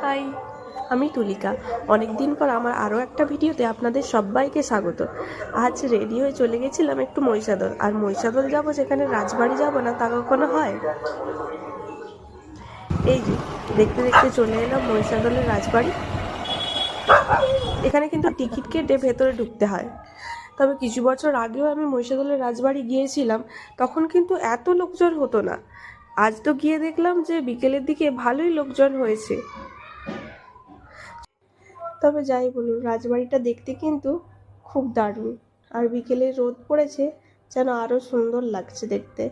High, আমি তুলিকা। অনেক দিন পর আমার আরও একটা ভিডিওতে আপনাদের সবাইকে স্বাগত। আজ রেডি হয়ে চলে গেছিলাম একটু মহিষাদল। আর মহিষাদল যাব, সেখানে রাজবাড়ি যাব না তা কখনো হয়? এই যে দেখতে দেখতে চলে এলাম মহিষাদলের রাজবাড়ি। এখানে কিন্তু টিকিট কেটে ভেতরে ঢুকতে হয়। তবে কিছু বছর আগেও আমি মহিষাদলের রাজবাড়ি গিয়েছিলাম, তখন কিন্তু এত লোকজন হতো না। আজ তো গিয়ে দেখলাম যে বিকেলের দিকে ভালোই লোকজন হয়েছে। তবে যাই বলুন, রাজবাড়িটা দেখতে কিন্তু খুব দারুণ। আর বিকেলে রোদ পড়েছে, যেন আরো সুন্দর লাগছে দেখতে।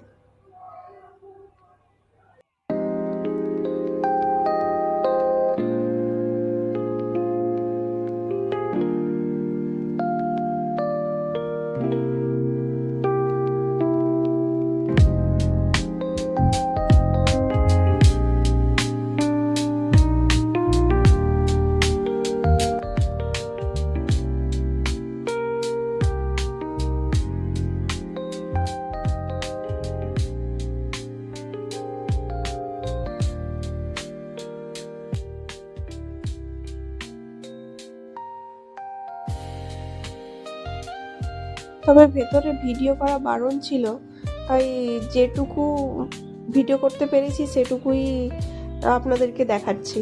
তবে ভেতরে ভিডিও করা বারণ ছিল, তাই যেটুকু ভিডিও করতে পেরেছি সেটুকুই আপনাদেরকে দেখাচ্ছি।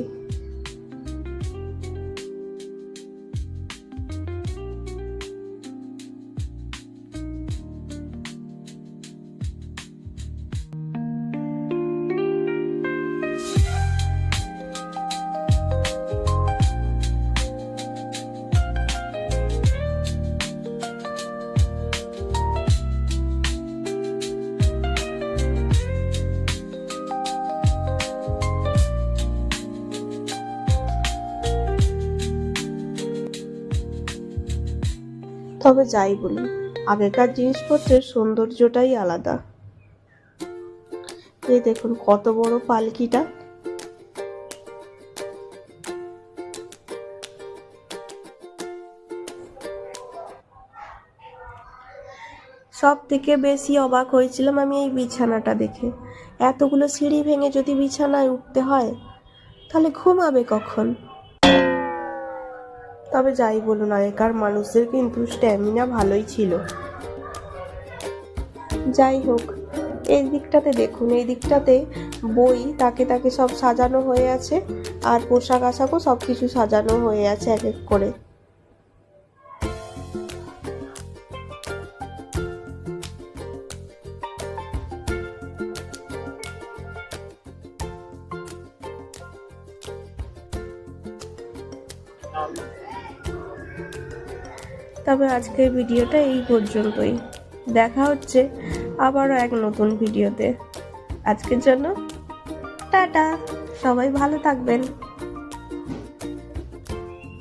তবে যাই বলুন, আগেকার জিনিসপত্রের সৌন্দর্যটাই আলাদা। এই দেখুন কত বড় পালকিটা। সব থেকে বেশি অবাক হয়েছিলাম আমি এই বিছানাটা দেখে। এতগুলো সিঁড়ি ভেঙে যদি বিছানায় উঠতে হয়, তাহলে ঘুমাবে কখন? তবে যাই বলুন, আগেকার মানুষদের কিন্তু স্ট্যামিনা ভালোই ছিল। যাই হোক, এই দিকটাতে দেখুন, এই দিকটাতে বই তাকে তাকে সব সাজানো হয়ে আছে, আর পোশাক আশাকও সব কিছু সাজানো হয়ে আছে এক এক করে। তবে আজকের ভিডিওটা এই পর্যন্তই। দেখা হচ্ছে আবারও এক নতুন ভিডিওতে। আজকের জন্য টাটা, সবাই ভালো থাকবেন।